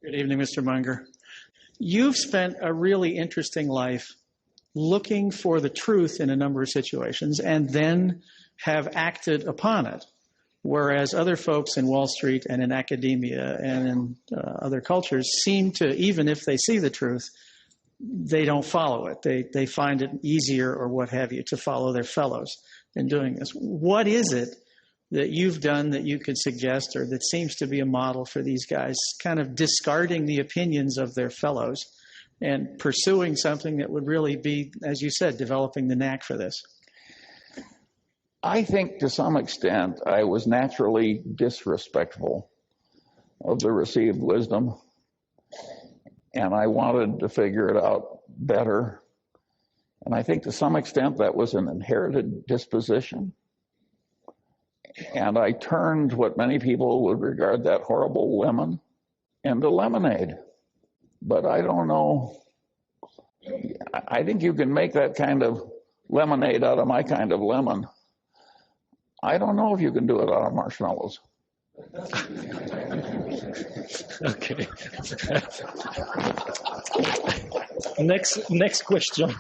Good evening, Mr. Munger. You've spent a really interesting life looking for the truth in a number of situations and then have acted upon it, whereas other folks in Wall Street and in academia and in other cultures seem to, even if they see the truth, they don't follow it. They find it easier or what have you to follow their fellows in doing this. What is it that you've done that you could suggest or that seems to be a model for these guys kind of discarding the opinions of their fellows and pursuing something that would really be, as you said, developing the knack for this? I think to some extent I was naturally disrespectful of the received wisdom, and I wanted to figure it out better. And I think to some extent that was an inherited disposition. And I turned what many people would regard that horrible lemon into lemonade. But I don't know. I think you can make that kind of lemonade out of my kind of lemon. I don't know if you can do it out of marshmallows. Okay. Next question.